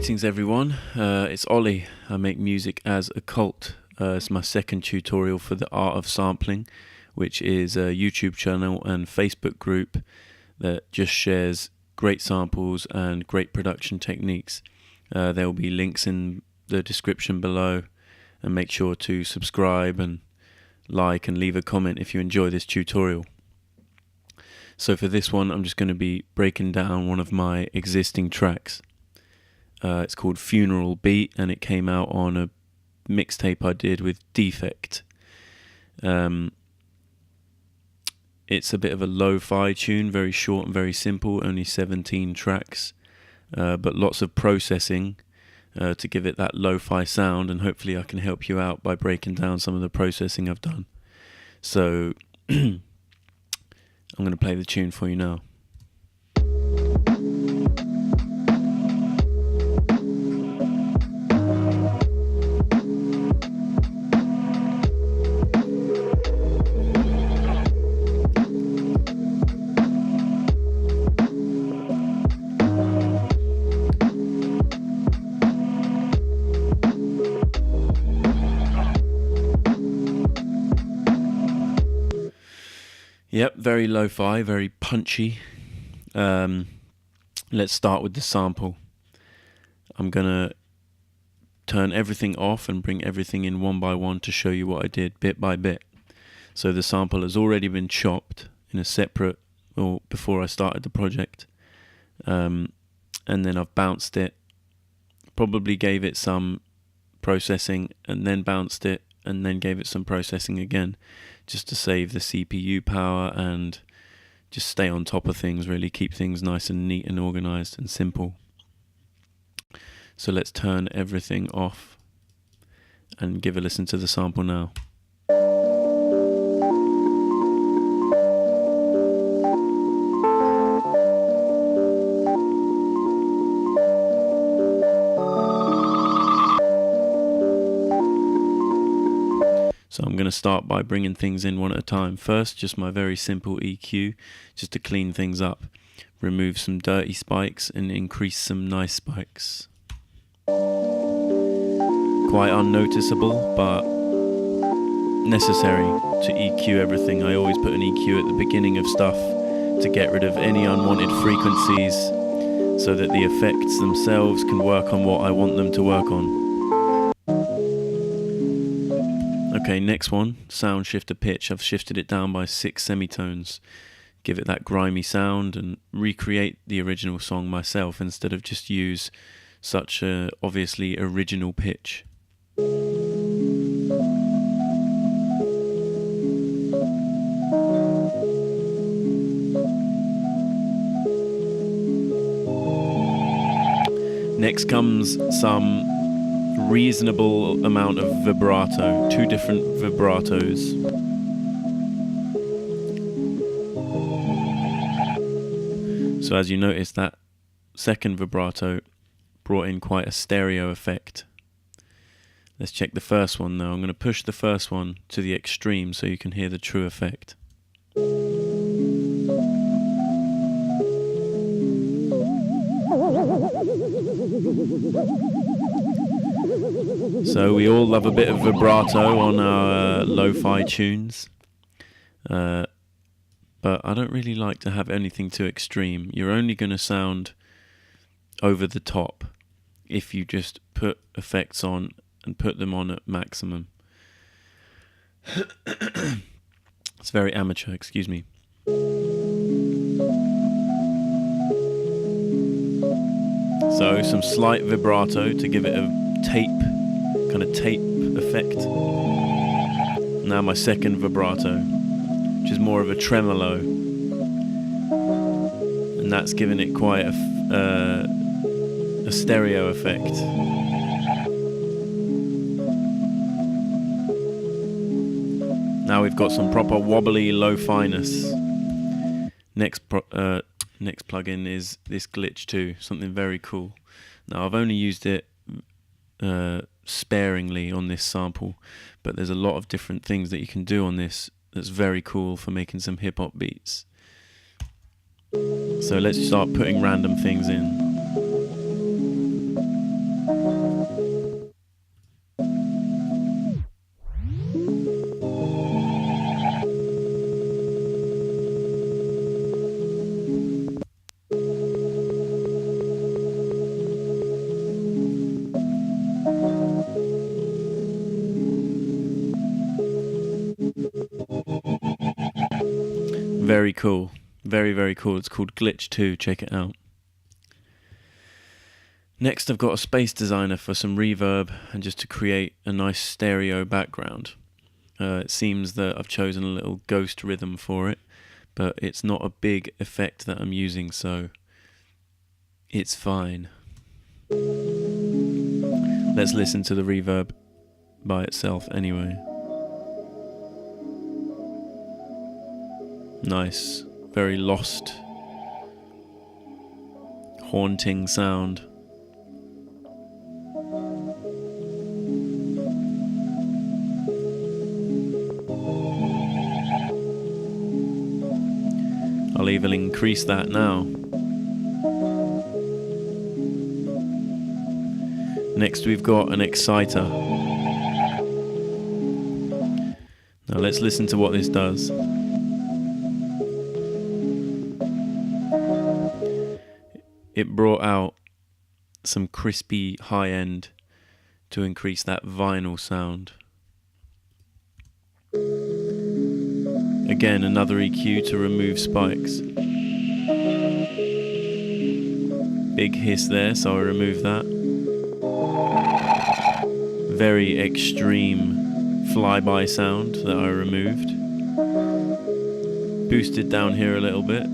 Greetings everyone, it's Ollie. I make music as Occult. It's my second tutorial for the art of sampling, which is a YouTube channel and Facebook group that just shares great samples and great production techniques. There will be links in the description below, and make sure to subscribe and like and leave a comment if you enjoy this tutorial. So for this one I'm just going to be breaking down one of my existing tracks. It's called Funeral Beat, and it came out on a mixtape I did with Defect. It's a bit of a lo-fi tune, very short and very simple, only 17 tracks, but lots of processing to give it that lo-fi sound, and hopefully I can help you out by breaking down some of the processing I've done. So I'm going to play the tune for you now. Yep, very lo-fi, very punchy. Let's start with the sample. I'm gonna turn everything off and bring everything in one by one to show you what I did bit by bit. So the sample has already been chopped in a separate, or before I started the project, and then I've bounced it, probably gave it some processing and then bounced it and then gave it some processing again, just to save the CPU power and just stay on top of things, really keep things nice and neat and organized and simple. So let's turn everything off and give a listen to the sample now. So I'm going to start by bringing things in one at a time. First, just my very simple EQ, just to clean things up. Remove some dirty spikes and increase some nice spikes. Quite unnoticeable, but necessary to EQ everything. I always put an EQ at the beginning of stuff to get rid of any unwanted frequencies, so that the effects themselves can work on what I want them to work on. Okay, next one, sound shifter pitch. I've shifted it down by 6 semitones. Give it that grimy sound and recreate the original song myself instead of just use such a obviously original pitch. Next comes some reasonable amount of vibrato, 2 different vibratos. So as you notice, that second vibrato brought in quite a stereo effect. Let's check the first one now. I'm going to push the first one to the extreme so you can hear the true effect. So we all love a bit of vibrato on our lo-fi tunes, but I don't really like to have anything too extreme. You're only going to sound over the top if you just put effects on and put them on at maximum. It's very amateur, excuse me. So some slight vibrato to give it a kind of tape effect. Now my second vibrato, which is more of a tremolo, and that's giving it quite a stereo effect. Now we've got some proper wobbly lo-finess. Next plugin is this glitch 2, something very cool. Now I've only used it sparingly on this sample, but there's a lot of different things that you can do on this that's very cool for making some hip-hop beats. So let's start putting random things in. Very cool. Very, very cool. It's called Glitch 2. Check it out. Next, I've got a space designer for some reverb and just to create a nice stereo background. It seems that I've chosen a little ghost rhythm for it, but it's not a big effect that I'm using, so it's fine. Let's listen to the reverb by itself anyway. Nice, very lost, haunting sound. I'll even increase that now. Next we've got an exciter. Now let's listen to what this does. It brought out some crispy high end to increase that vinyl sound. Again, another EQ to remove spikes. Big hiss there, so I remove that. Very extreme flyby sound that I removed. Boosted down here a little bit.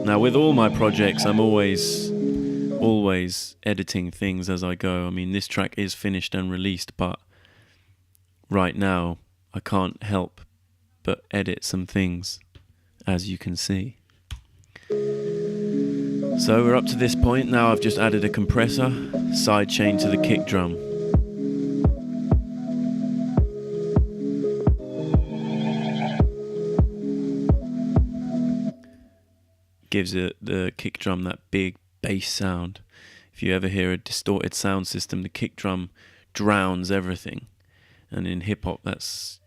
Now with all my projects, I'm always editing things as I go. I mean, this track is finished and released, but right now I can't help but edit some things, as you can see. So we're up to this point. Now I've just added a compressor, sidechain to the kick drum. Gives it the kick drum that big bass sound. If you ever hear a distorted sound system, the kick drum drowns everything. And in hip hop, that's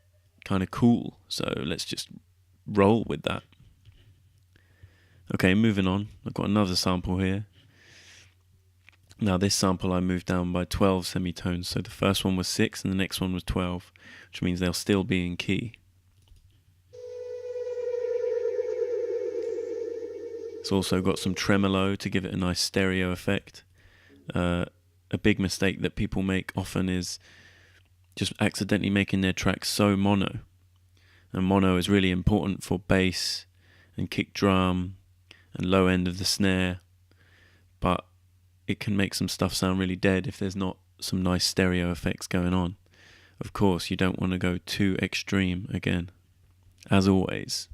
kind of cool. So let's just roll with that. Okay, moving on. I've got another sample here. Now this sample I moved down by 12 semitones. So the first one was 6 and the next one was 12, which means they'll still be in key. It's also got some tremolo to give it a nice stereo effect. A big mistake that people make often is just accidentally making their tracks so mono. And mono is really important for bass and kick drum and low end of the snare, but it can make some stuff sound really dead if there's not some nice stereo effects going on. Of course, you don't want to go too extreme again, as always.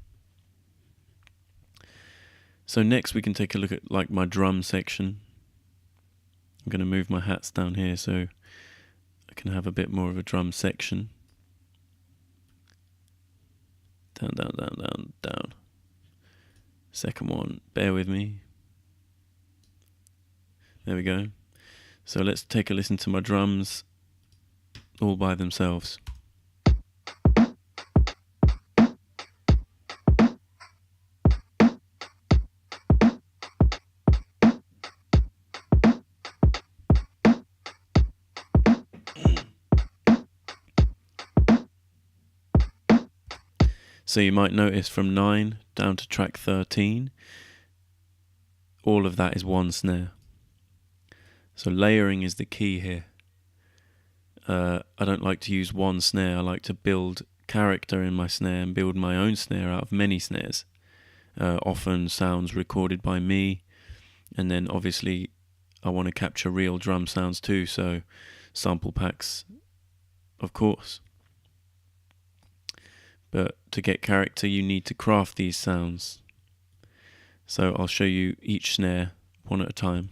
So next we can take a look at like my drum section. I'm going to move my hats down here so I can have a bit more of a drum section. Down, down, down, down, down. Second one, bear with me. There we go. So let's take a listen to my drums all by themselves. So you might notice from 9 down to track 13, all of that is one snare. So layering is the key here. I don't like to use one snare. I like to build character in my snare and build my own snare out of many snares. Often sounds recorded by me, and then obviously I want to capture real drum sounds too, so sample packs, of course. But to get character, you need to craft these sounds. So I'll show you each snare one at a time.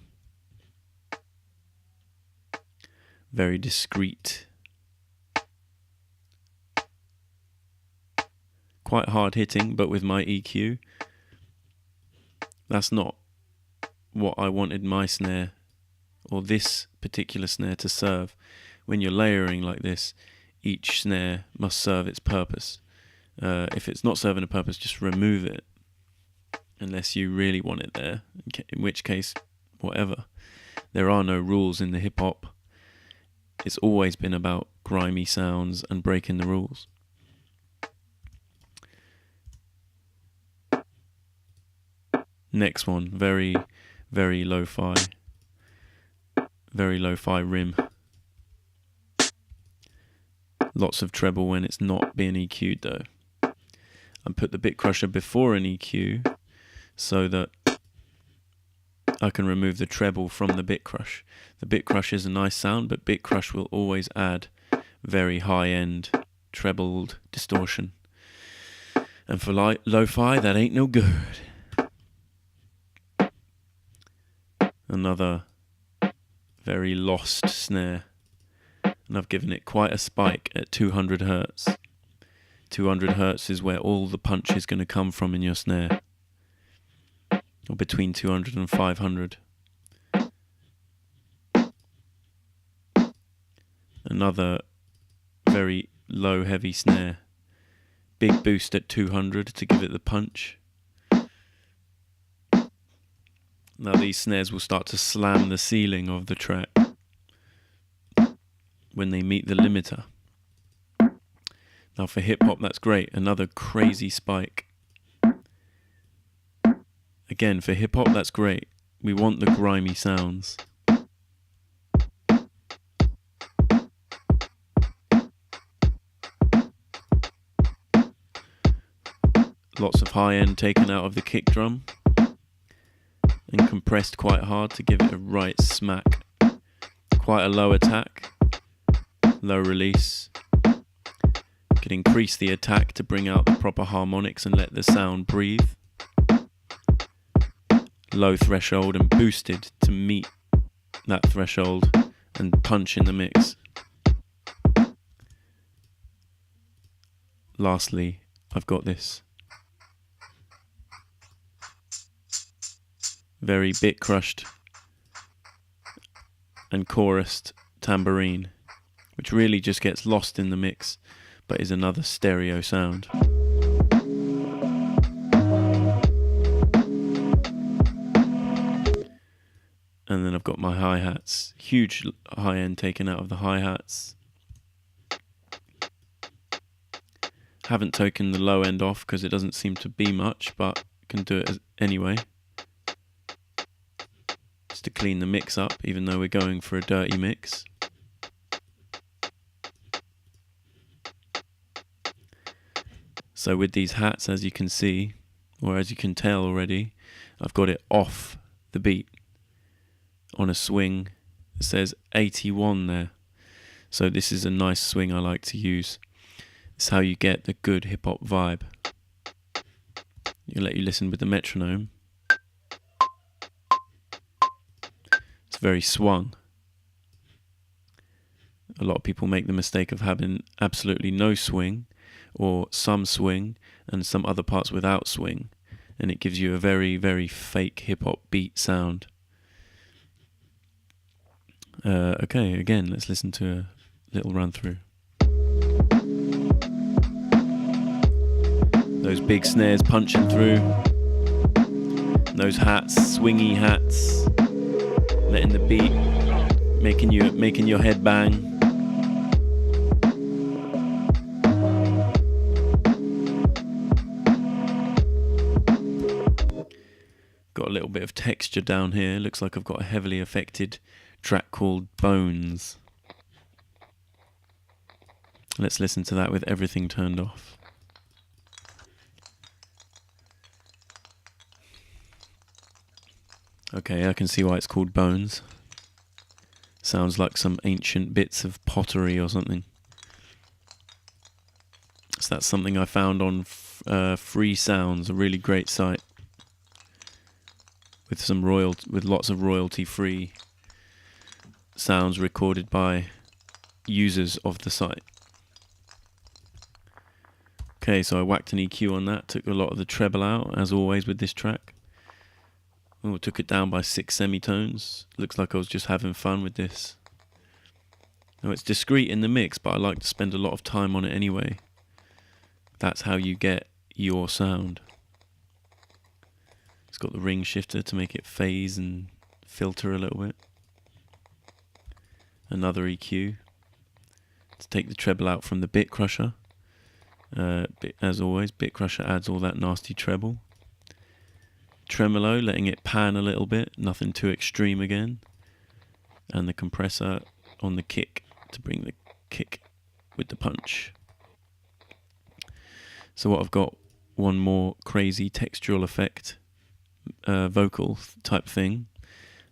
Very discreet. Quite hard hitting, but with my EQ, that's not what I wanted my snare or this particular snare to serve. When you're layering like this, each snare must serve its purpose. If it's not serving a purpose, just remove it, unless you really want it there, in which case, whatever. There are no rules in the hip-hop. It's always been about grimy sounds and breaking the rules. Next one, very, very lo-fi. Very lo-fi rim. Lots of treble when it's not being EQ'd though. And put the bit crusher before an EQ so that I can remove the treble from the bit crush. The bit crush is a nice sound, but bit crush will always add very high-end trebled distortion. And for lo-fi, that ain't no good. Another very lost snare. And I've given it quite a spike at 200 Hertz. 200 Hertz is where all the punch is going to come from in your snare. Or between 200 and 500. Another very low heavy snare. Big boost at 200 to give it the punch. Now these snares will start to slam the ceiling of the track when they meet the limiter. Now for hip hop that's great, another crazy spike. Again, for hip hop that's great. We want the grimy sounds. Lots of high end taken out of the kick drum and compressed quite hard to give it a right smack. Quite a low attack, low release. Could increase the attack to bring out the proper harmonics and let the sound breathe. Low threshold and boosted to meet that threshold and punch in the mix. Lastly, I've got this very bit crushed and chorused tambourine, which really just gets lost in the mix, but is another stereo sound. And then I've got my hi-hats, huge high end taken out of the hi-hats. Haven't taken the low end off because it doesn't seem to be much, but can do it anyway. Just to clean the mix up, even though we're going for a dirty mix. So with these hats, as you can see, or as you can tell already, I've got it off the beat. On a swing, it says 81 there. So this is a nice swing I like to use. It's how you get the good hip hop vibe. I'll let you listen with the metronome. It's very swung. A lot of people make the mistake of having absolutely no swing, or some swing and some other parts without swing, and it gives you a very, very fake hip hop beat sound. Okay, again, let's listen to a little run through. Those big snares punching through. Those hats, swingy hats, letting the beat, making your head bang. Got a little bit of texture down here. Looks like I've got a heavily affected track called Bones. Let's listen to that with everything turned off. Okay, I can see why it's called Bones. Sounds like some ancient bits of pottery or something. So that's something I found on Free Sounds, a really great site with lots of royalty-free sounds recorded by users of the site. Okay, so I whacked an EQ on that, took a lot of the treble out, as always with this track. Oh, took it down by 6 semitones. Looks like I was just having fun with this. Now it's discreet in the mix, but I like to spend a lot of time on it anyway. That's how you get your sound. It's got the ring shifter to make it phase and filter a little bit. Another EQ to take the treble out from the bit crusher. As always, bit crusher adds all that nasty treble. tremolo, letting it pan a little bit, nothing too extreme again. And the compressor on the kick to bring the kick with the punch. So what I've got, one more crazy textural effect, vocal type thing.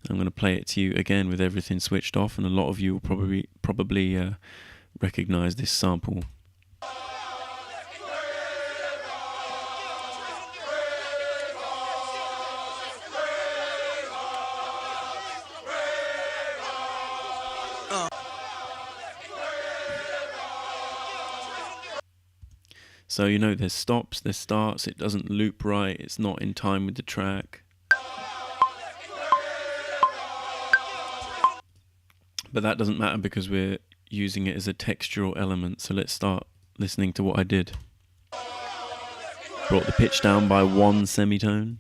I'm going to play it to you again with everything switched off, and a lot of you will probably recognize this sample. So you know there's stops, there's starts, it doesn't loop right, it's not in time with the track. But that doesn't matter because we're using it as a textural element. So let's start listening to what I did. Brought the pitch down by 1 semitone.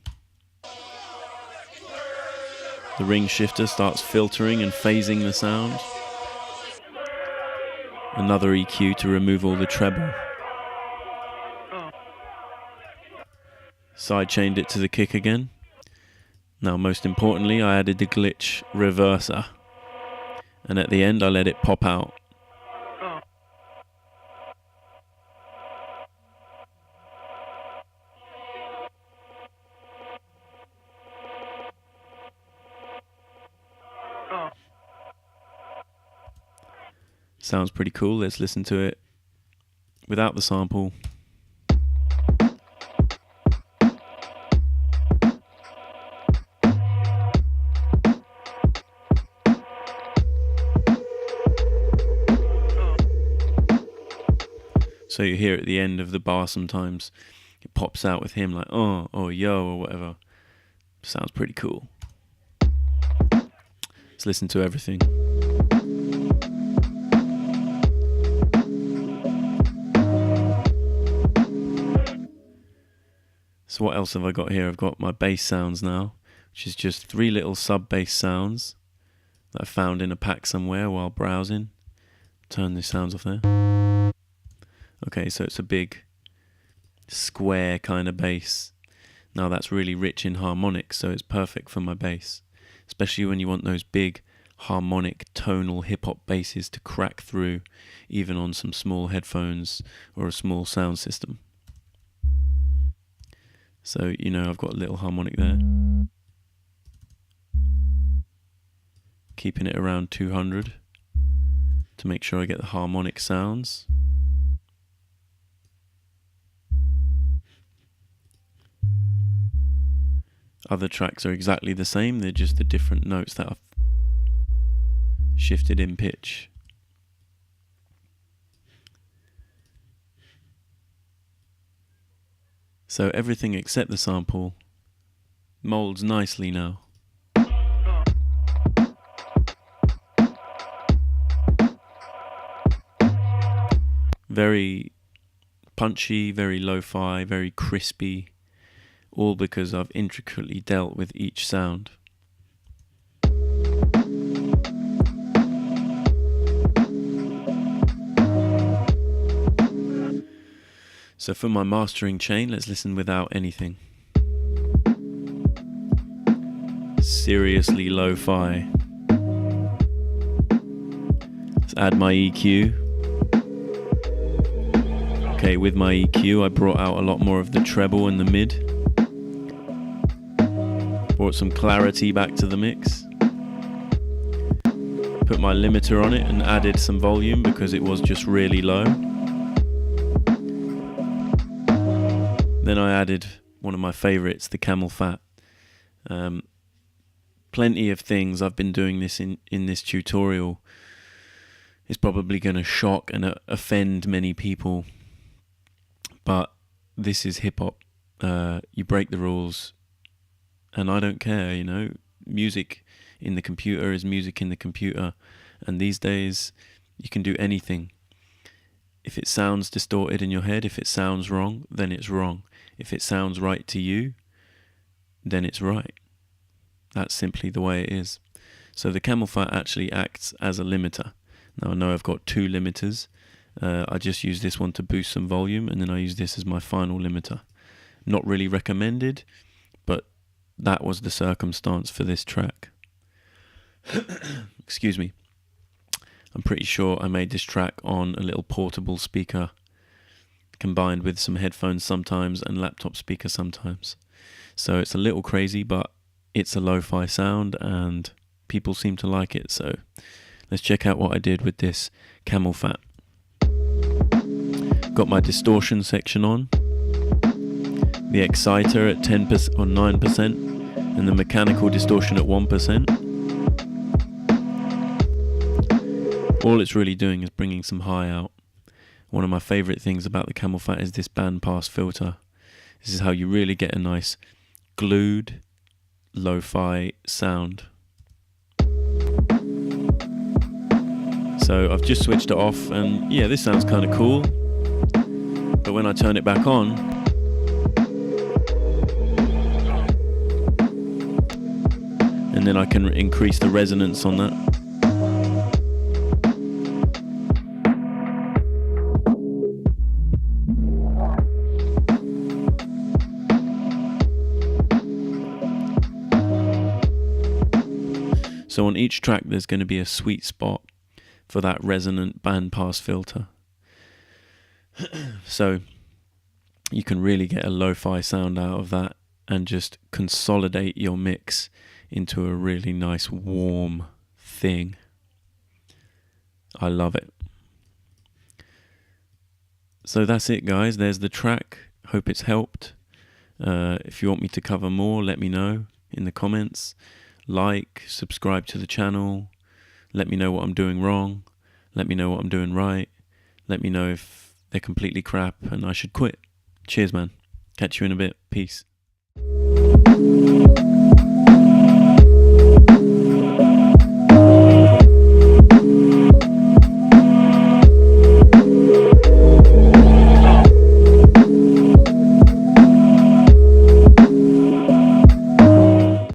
The ring shifter starts filtering and phasing the sound. Another EQ to remove all the treble. Sidechained it to the kick again. Now most importantly, I added the glitch reverser. And at the end I let it pop out. Sounds pretty cool. Let's listen to it without the sample. So you hear at the end of the bar sometimes it pops out with him like oh or yo or whatever. Sounds pretty cool. Let's listen to everything. So what else have I got here? I've got my bass sounds now, which is just 3 little sub bass sounds that I found in a pack somewhere while browsing. Turn the sounds off there. Okay, so it's a big square kind of bass. Now that's really rich in harmonics, so it's perfect for my bass, especially when you want those big harmonic tonal hip-hop basses to crack through even on some small headphones or a small sound system. So you know I've got a little harmonic there, keeping it around 200 to make sure I get the harmonic sounds. Other tracks are exactly the same, they're just the different notes that I've shifted in pitch. So everything except the sample molds nicely now. Very punchy, very lo-fi, very crispy. All because I've intricately dealt with each sound. So for my mastering chain, let's listen without anything. Seriously lo-fi. Let's add my EQ. Okay, with my EQ I brought out a lot more of the treble and the mid. Brought some clarity back to the mix. Put my limiter on it and added some volume because it was just really low. Then I added one of my favorites, the Camel Fat. Plenty of things I've been doing this in this tutorial is probably going to shock and offend many people. But this is hip hop. You break the rules. And I don't care, you know, music in the computer is music in the computer. And these days, you can do anything. If it sounds distorted in your head, if it sounds wrong, then it's wrong. If it sounds right to you, then it's right. That's simply the way it is. So the Camel Fat actually acts as a limiter. Now I know I've got 2 limiters. I just use this one to boost some volume, and then I use this as my final limiter. Not really recommended, but that was the circumstance for this track. Excuse me. I'm pretty sure I made this track on a little portable speaker combined with some headphones sometimes and laptop speaker sometimes. So it's a little crazy, but it's a lo-fi sound and people seem to like it. So let's check out what I did with this Camel Fat. Got my distortion section on, the exciter at 10% or 9%, and the mechanical distortion at 1%. All it's really doing is bringing some high out. One of my favourite things about the Camel Fat is this bandpass filter. This is how you really get a nice glued lo-fi sound. So I've just switched it off, and yeah, this sounds kind of cool. But when I turn it back on, and then I can increase the resonance on that. So on each track there's going to be a sweet spot for that resonant bandpass filter. So you can really get a lo-fi sound out of that and just consolidate your mix into a really nice warm thing. I love it. So that's it, guys. There's the track. Hope it's helped. If you want me to cover more, let me know in the comments. Like, subscribe to the channel. Let me know what I'm doing wrong. Let me know what I'm doing right. Let me know if they're completely crap and I should quit. Cheers, man. Catch you in a bit. Peace.